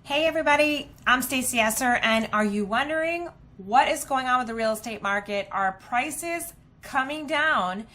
Hey everybody, I'm Stacy Esser, and are you wondering what is going on with the real estate market? Are prices coming down?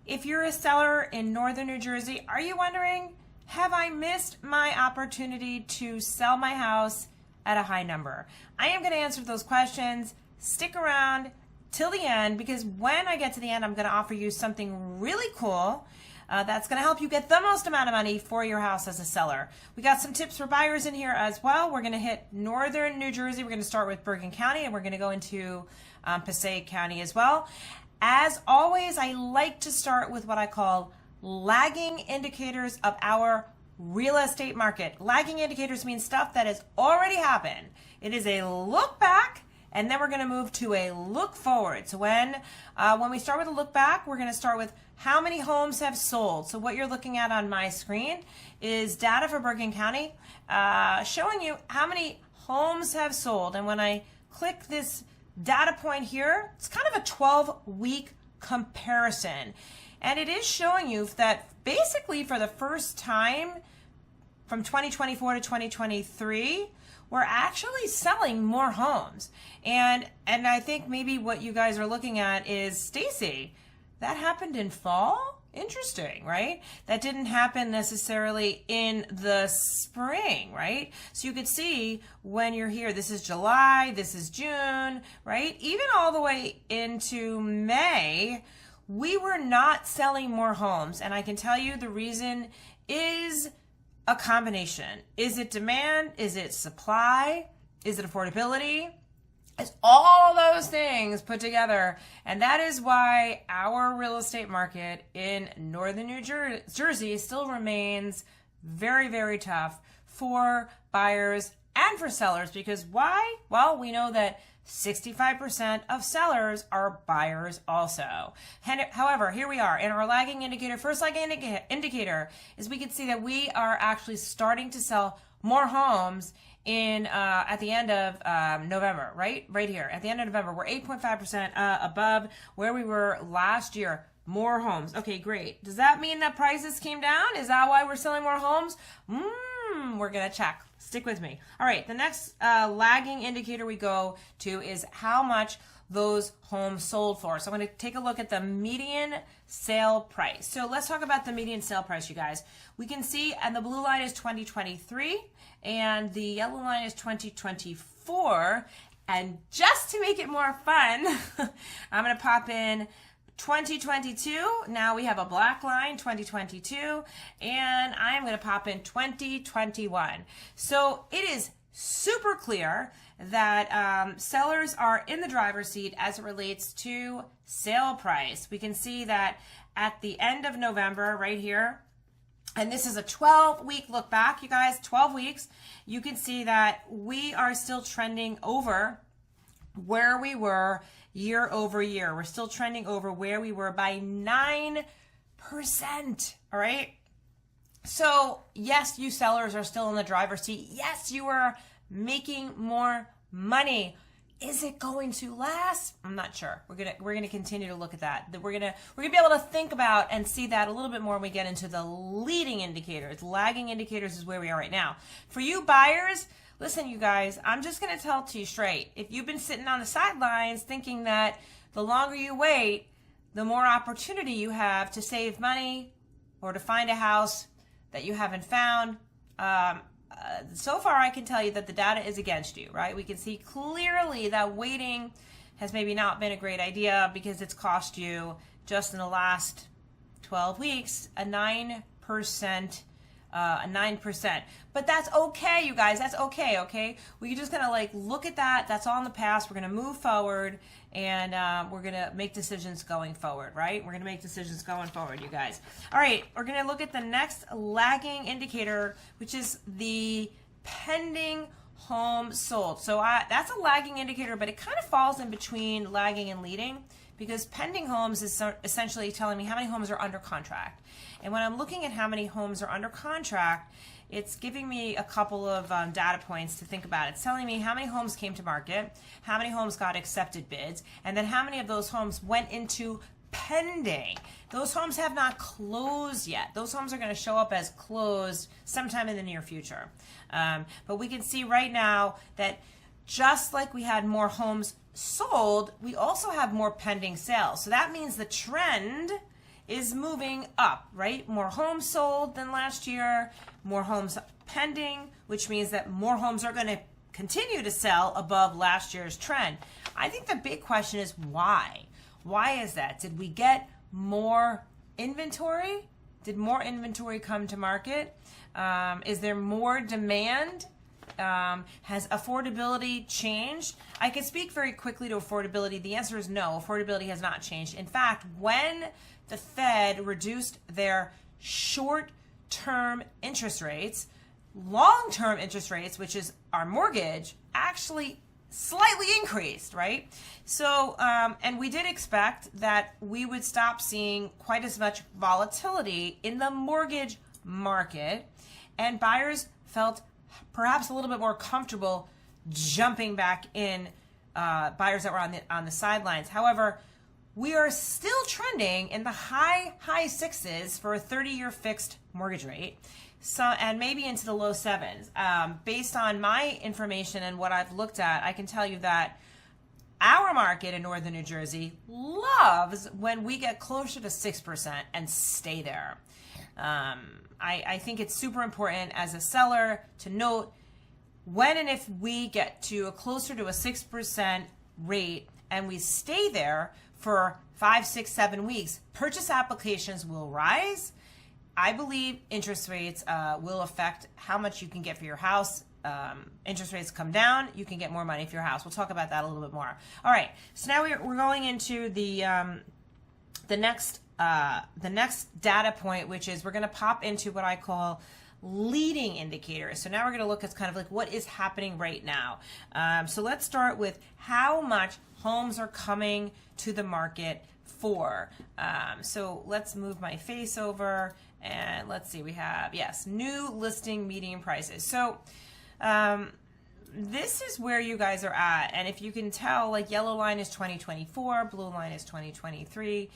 If you're a seller in northern New Jersey, are you wondering, have I missed my opportunity to sell my house at a high number? I am going to answer those questions. Stick around till the end, because when I get to the end, I'm going to offer you something really cool that's going to help you get the most amount of money for your house as a seller. We got some tips for buyers in here as well. We're going to hit northern New Jersey. We're going to start with Bergen County, and we're going to go into Passaic County as well. As always, I like to start with what I call lagging indicators of our real estate market. Lagging indicators mean stuff that has already happened. It is a look back, and then we're going to move to a look forward. So when we start with a look back, we're going to start with how many homes have sold. So what you're looking at on my screen is data for Bergen County showing you how many homes have sold. And when I click this data point here, it's kind of a 12-week comparison. And it is showing you that basically for the first time from 2024 to 2023, we're actually selling more homes. And I think maybe what you guys are looking at is, Stacy, that happened in fall? Interesting, right? That didn't happen necessarily in the spring, right? So you could see when you're here, this is July, this is June, right? Even all the way into May, we were not selling more homes. And I can tell you the reason is a combination. Is it demand? Is it supply? Is it affordability? It's all those things put together. And that is why our real estate market in northern New Jersey still remains very, very tough for buyers and for sellers. Because why? Well, we know that 65% of sellers are buyers also. However, here we are in our lagging indicator. First lagging indicator is we can see that we are actually starting to sell more homes in at the end of November, right here. At the end of November, we're 8.5% above where we were last year. More homes. Okay, great. Does that mean that prices came down? Is that why we're selling more homes? We're going to check. Stick with me. All right, the next lagging indicator we go to is how much those homes sold for. So I'm going to take a look at the median sale price. So let's talk about the median sale price, you guys. We can see, and the blue line is 2023, and the yellow line is 2024. And just to make it more fun, I'm going to pop in 2022. Now we have a black line, 2022, and I'm going to pop in 2021. So it is super clear that sellers are in the driver's seat as it relates to sale price. We can see that at the end of November right here, and this is a 12-week look back, you guys, 12 weeks, you can see that we are still trending over where we were year over year. We're still trending over where we were by 9%, all right? So yes, you sellers are still in the driver's seat. Yes, you are making more money. Is it going to last? I'm not sure. We're gonna continue to look at that. We're gonna be able to think about and see that a little bit more when we get into the leading indicators. Lagging indicators is where we are right now. For you buyers, listen, you guys, I'm just going to tell it to you straight. If you've been sitting on the sidelines thinking that the longer you wait, the more opportunity you have to save money or to find a house that you haven't found, so far I can tell you that the data is against you, right? We can see clearly that waiting has maybe not been a great idea because it's cost you just in the last 12 weeks a 9%. But that's okay, you guys. That's okay, okay? We're just gonna like look at that. That's all in the past. We're gonna move forward, and we're gonna make decisions going forward, right? We're gonna make decisions going forward, you guys. All right, we're gonna look at the next lagging indicator, which is the pending home sold. So that's a lagging indicator, but it kind of falls in between lagging and leading, because pending homes is essentially telling me how many homes are under contract. And when I'm looking at how many homes are under contract, it's giving me a couple of data points to think about. It's telling me how many homes came to market, how many homes got accepted bids, and then how many of those homes went into pending. Those homes have not closed yet. Those homes are going to show up as closed sometime in the near future. But we can see right now that just like we had more homes sold, we also have more pending sales. So that means the trend is moving up, right? More homes sold than last year, more homes pending, which means that more homes are going to continue to sell above last year's trend. I think the big question is why? Why is that? Did we get more inventory? Did more inventory come to market? Is there more demand? Has affordability changed? I can speak very quickly to affordability. The answer is no, affordability has not changed. In fact, when the Fed reduced their short-term interest rates, long-term interest rates, which is our mortgage, actually slightly increased, right? So, and we did expect that we would stop seeing quite as much volatility in the mortgage market, and buyers felt perhaps a little bit more comfortable jumping back in, buyers that were on the sidelines. However, we are still trending in the high sixes for a 30-year fixed mortgage rate, so, and maybe into the low sevens. Based on my information and what I've looked at, I can tell you that our market in northern New Jersey loves when we get closer to 6% and stay there. I think it's super important as a seller to note when and if we get to closer to a 6% rate and we stay there for 5, 6, 7 weeks, purchase applications will rise. I believe interest rates will affect how much you can get for your house. Interest rates come down, you can get more money for your house. We'll talk about that a little bit more. All right, so now we're going into the next data point, which is we're going to pop into what I call leading indicators. So now we're going to look at kind of like what is happening right now. So let's start with how much homes are coming to the market for. So let's move my face over and let's see, we have, yes, new listing median prices. So this is where you guys are at, and if you can tell, like yellow line is 2024, blue line is 2023.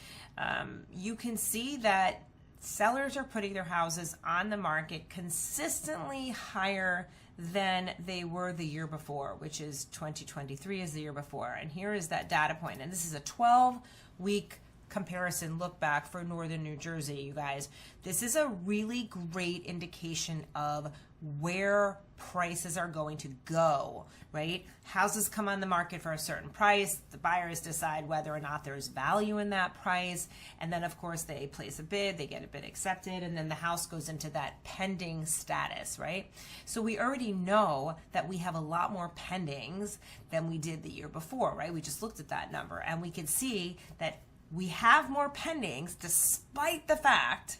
You can see that sellers are putting their houses on the market consistently higher than they were the year before, which is 2023 is the year before. And here is that data point, and this is a 12-week comparison look back for northern New Jersey, you guys. This is a really great indication of where prices are going to go, right? Houses come on the market for a certain price, the buyers decide whether or not there's value in that price, and then of course they place a bid, they get a bid accepted, and then the house goes into that pending status, right? So we already know that we have a lot more pendings than we did the year before, right? We just looked at that number, and we can see that we have more pendings despite the fact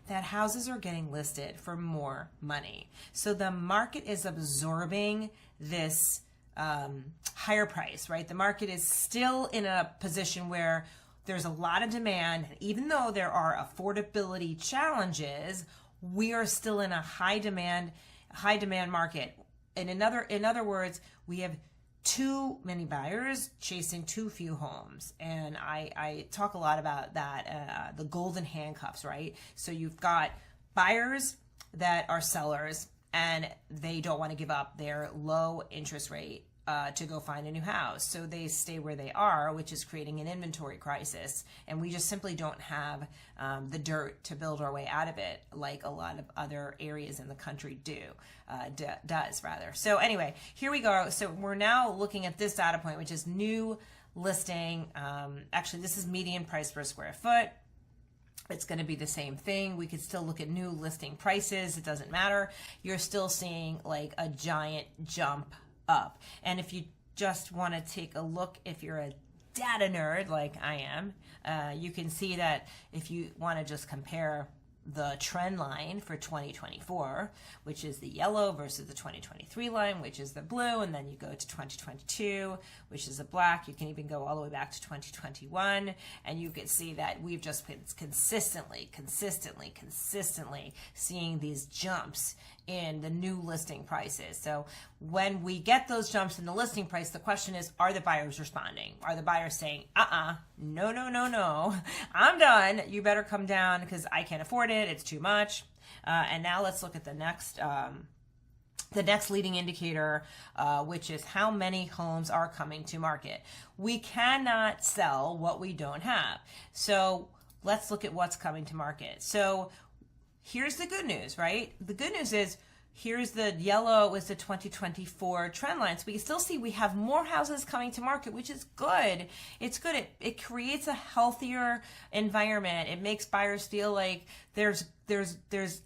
that houses are getting listed for more money. So the market is absorbing this higher price, right? The market is still in a position where there's a lot of demand. Even though there are affordability challenges, we are still in a high demand market. And in other words, we have too many buyers chasing too few homes. And I talk a lot about that, the golden handcuffs, right? So you've got buyers that are sellers and they don't want to give up their low interest rate to go find a new house. So they stay where they are, which is creating an inventory crisis. And we just simply don't have the dirt to build our way out of it like a lot of other areas in the country does rather. So anyway, here we go. So we're now looking at this data point, which is new listing. Actually, this is median price per square foot. It's going to be the same thing. We could still look at new listing prices. It doesn't matter. You're still seeing like a giant jump up. And if you just want to take a look, if you're a data nerd like I am, you can see that if you want to just compare the trend line for 2024, which is the yellow, versus the 2023 line, which is the blue, and then you go to 2022, which is the black. You can even go all the way back to 2021, and you can see that we've just been consistently seeing these jumps in the new listing prices. So when we get those jumps in the listing price, the question is, are the buyers responding? Are the buyers saying, no, I'm done. You better come down because I can't afford it. It's too much. And now let's look at the next leading indicator, which is how many homes are coming to market. We cannot sell what we don't have. So let's look at what's coming to market. So here's the good news, right? The good news is, here's the yellow was the 2024 trend line. So we can still see we have more houses coming to market, which is good. It's good. It creates a healthier environment. It makes buyers feel like there's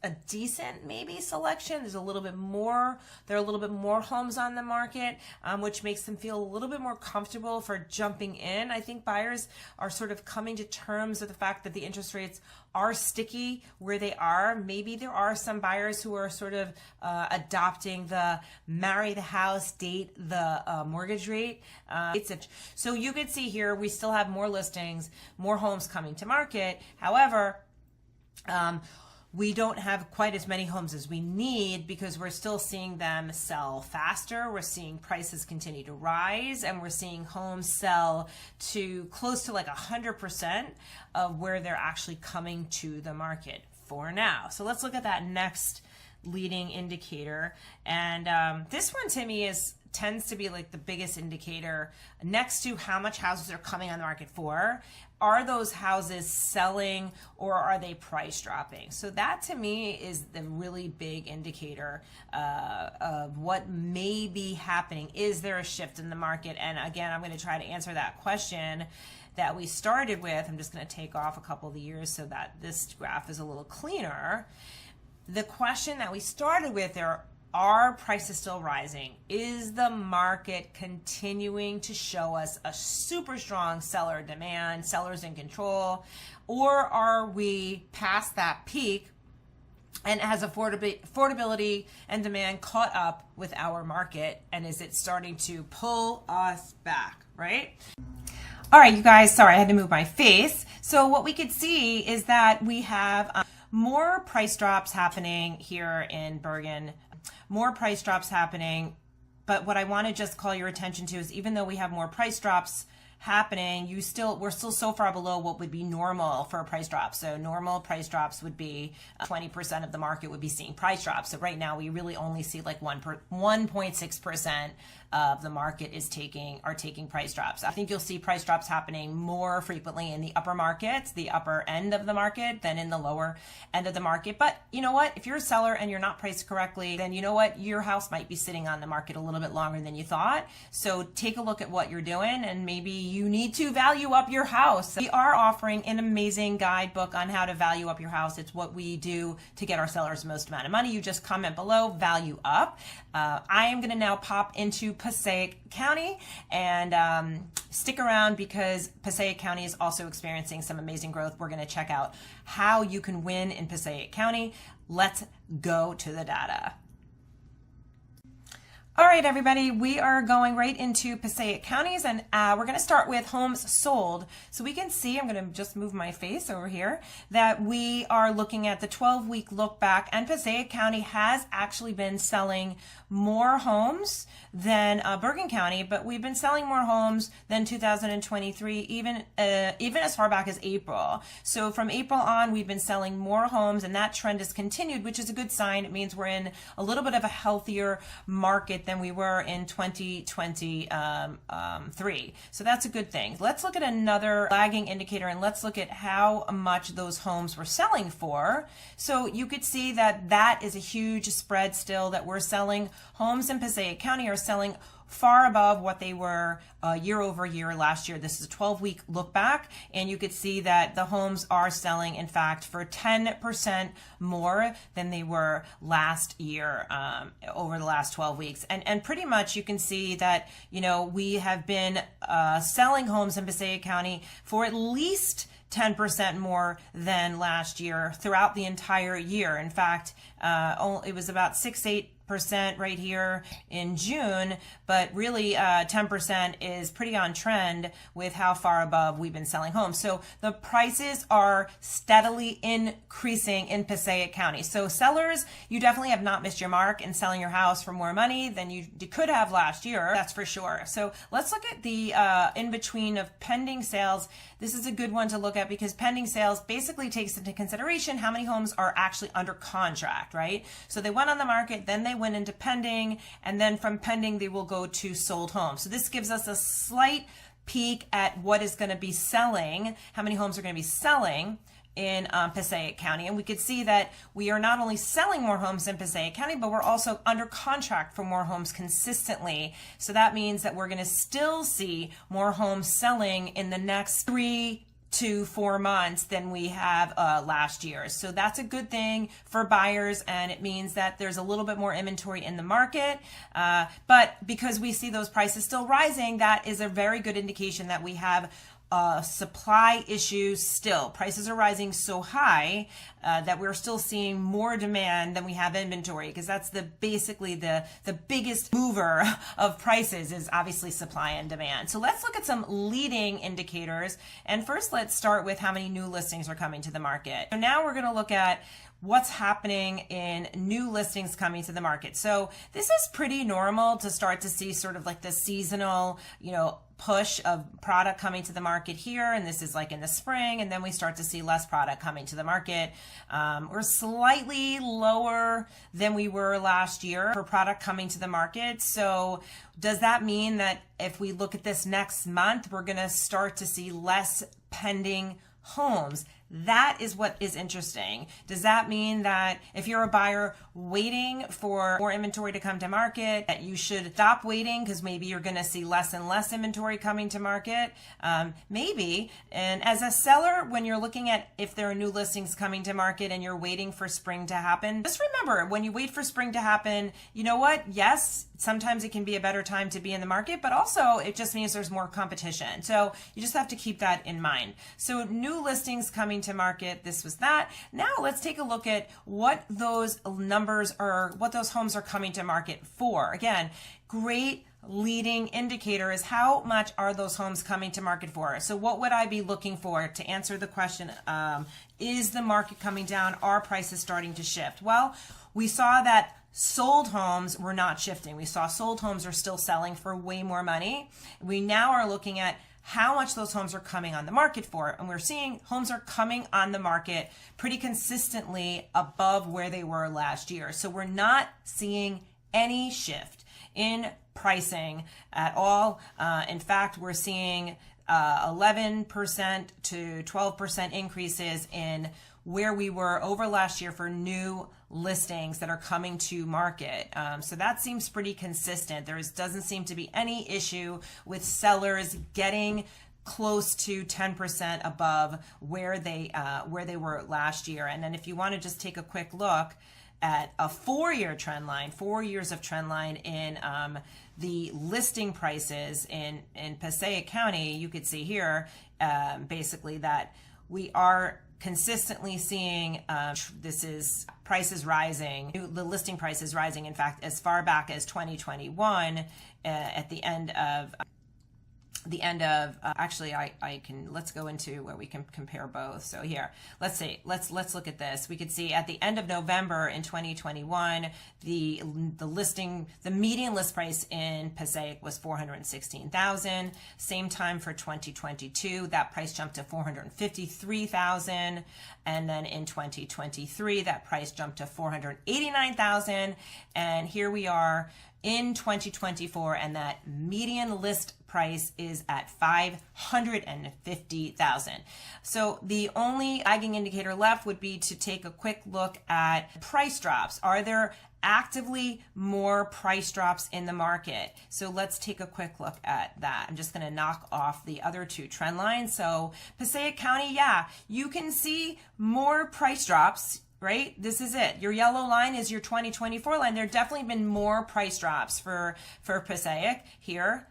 a decent maybe selection. There's a little bit more. There are a little bit more homes on the market, which makes them feel a little bit more comfortable for jumping in. I think buyers are sort of coming to terms with the fact that the interest rates are sticky where they are. Maybe there are some buyers who are sort of adopting the marry the house, date the mortgage rate. So you could see here we still have more listings, more homes coming to market. However, we don't have quite as many homes as we need because we're still seeing them sell faster. We're seeing prices continue to rise, and we're seeing homes sell to close to like 100% of where they're actually coming to the market for now. So let's look at that next leading indicator. And this one to me tends to be like the biggest indicator next to how much houses are coming on the market for. Are those houses selling or are they price dropping? So that to me is the really big indicator of what may be happening. Is there a shift in the market? And again, I'm going to try to answer that question that we started with. I'm just going to take off a couple of the years so that this graph is a little cleaner. The question that we started with are prices still rising? Is the market continuing to show us a super strong seller demand, sellers in control, or are we past that peak and has affordability and demand caught up with our market, and is it starting to pull us back, right? All right, you guys, sorry, I had to move my face. So what we could see is that we have more price drops happening here in Bergen. More price drops happening, but what I want to just call your attention to is even though we have more price drops happening, we're still so far below what would be normal for a price drop. So normal price drops would be 20% of the market would be seeing price drops. So right now we really only see like 1.6% of the market are taking price drops. I think you'll see price drops happening more frequently in the upper markets, the upper end of the market, than in the lower end of the market. But you know what? If you're a seller and you're not priced correctly, then you know what? Your house might be sitting on the market a little bit longer than you thought. So take a look at what you're doing, and maybe you need to value up your house. We are offering an amazing guidebook on how to value up your house. It's what we do to get our sellers the most amount of money. You just comment below, value up. I am going to now pop into Passaic County and stick around because Passaic County is also experiencing some amazing growth. We're going to check out how you can win in Passaic County. Let's go to the data. All right, everybody, we are going right into Passaic counties, and we're going to start with homes sold. So we can see, I'm going to just move my face over here, that we are looking at the 12-week look back, and Passaic County has actually been selling more homes than Bergen County, but we've been selling more homes than 2023, even as far back as April. So from April on, we've been selling more homes, and that trend has continued, which is a good sign. It means we're in a little bit of a healthier market than we were in 2023. So that's a good thing. Let's look at another lagging indicator, and let's look at how much those homes were selling for. So you could see that that is a huge spread still, that we're selling. Homes in Passaic County are selling far above what they were year over year last year. This is a 12-week look back, and you could see that the homes are selling, in fact, for 10% more than they were last year over the last 12 weeks. And pretty much you can see that, you know, we have been selling homes in Passaic County for at least 10% more than last year throughout the entire year. In fact, it was about 6-8 10% right here in June, but really 10% is pretty on trend with how far above we've been selling homes. So the prices are steadily increasing in Passaic County. So sellers, you definitely have not missed your mark in selling your house for more money than you could have last year, that's for sure. So let's look at the in between of pending sales. This is a good one to look at because pending sales basically takes into consideration how many homes are actually under contract, right? So they went on the market, then they went into pending, and then from pending they will go to sold homes. So this gives us a slight peek at what is going to be selling, how many homes are going to be selling in Passaic County. And we could see that we are not only selling more homes in Passaic County, but we're also under contract for more homes consistently. So that means that we're going to still see more homes selling in the next 3 to 4 months than we have last year. So that's a good thing for buyers, and it means that there's a little bit more inventory in the market. But because we see those prices still rising, that is a very good indication that we have supply issues still. Prices are rising so high that we're still seeing more demand than we have inventory, because that's basically the biggest mover of prices is obviously supply and demand. So let's look at some leading indicators. And first, let's start with how many new listings are coming to the market. So now we're going to look at what's happening in new listings coming to the market. So this is pretty normal to start to see sort of like the seasonal, push of product coming to the market here, and this is like in the spring, and then we start to see less product coming to the market. We're slightly lower than we were last year for product coming to the market. So does that mean that if we look at this next month, we're going to start to see less pending homes? That is what is interesting. Does that mean that if you're a buyer waiting for more inventory to come to market, that you should stop waiting because maybe you're going to see less and less inventory coming to market? Maybe. And as a seller, when you're looking at if there are new listings coming to market and you're waiting for spring to happen, just remember, when you wait for spring to happen, you know what? Yes, sometimes it can be a better time to be in the market, but also it just means there's more competition. So you just have to keep that in mind. So new listings coming to market, this was that. Now let's take a look at what those numbers are, what those homes are coming to market for. Again, great leading indicator is how much are those homes coming to market for. So what would I be looking for to answer the question, is the market coming down? Are prices starting to shift? Well, we saw that sold homes were not shifting. We saw sold homes are still selling for way more money. We now are looking at how much those homes are coming on the market for. And we're seeing homes are coming on the market pretty consistently above where they were last year. So we're not seeing any shift in pricing at all. In fact, we're seeing 11% to 12% increases in where we were over last year for new listings that are coming to market. So that seems pretty consistent. There doesn't seem to be any issue with sellers getting close to 10% above where they were last year. And then if you want to just take a quick look at a 4-year trend line, 4 years of trend line in the listing prices in Passaic County, you could see here basically that we are consistently seeing this is prices rising, the listing prices rising. In fact, as far back as 2021, at the end of actually I can, let's go into where we can compare both. So here, let's look at this. We could see at the end of November in 2021, the median list price in Passaic was $416,000. Same time for 2022, that price jumped to $453,000, and then in 2023, that price jumped to $489,000, and here we are in 2024, and that median list price is at $550,000. So the only lagging indicator left would be to take a quick look at price drops. Are there actively more price drops in the market? So let's take a quick look at that. I'm just going to knock off the other two trend lines. So Passaic County, yeah, you can see more price drops. Right? This is it. Your yellow line is your 2024 line. There have definitely been more price drops for Passaic here.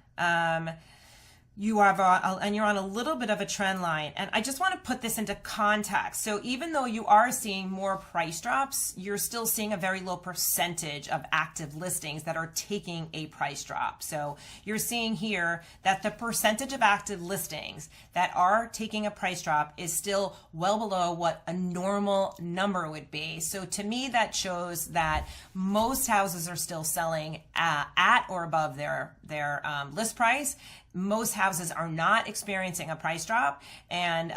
you have and you're on a little bit of a trend line. And I just want to put this into context. So even though you are seeing more price drops, you're still seeing a very low percentage of active listings that are taking a price drop. So you're seeing here that the percentage of active listings that are taking a price drop is still well below what a normal number would be. So to me, that shows that most houses are still selling at or above their list price. Most houses are not experiencing a price drop, and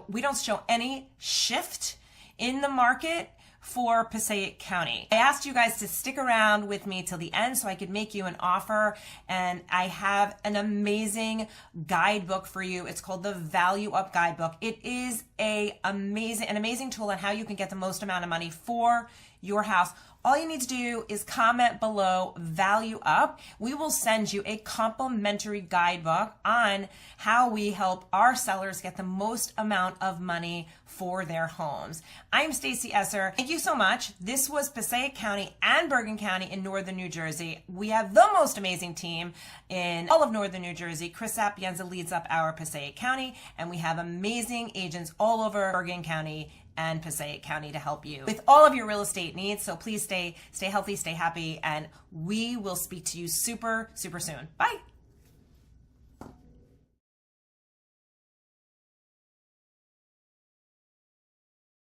we don't show any shift in the market for Passaic County. I asked you guys to stick around with me till the end so I could make you an offer, and I have an amazing guidebook for you. It's called the Value Up Guidebook. It is an amazing tool on how you can get the most amount of money for your house. All you need to do is comment below Value Up. We will send you a complimentary guidebook on how we help our sellers get the most amount of money for their homes. I'm Stacy Esser. Thank you so much. This was Passaic County and Bergen County in northern New Jersey. We have the most amazing team in all of northern New Jersey. Chris Sapienza leads up our Passaic County, and we have amazing agents all over Bergen County and Passaic County to help you with all of your real estate needs. So please stay healthy, stay happy, and we will speak to you super soon. Bye.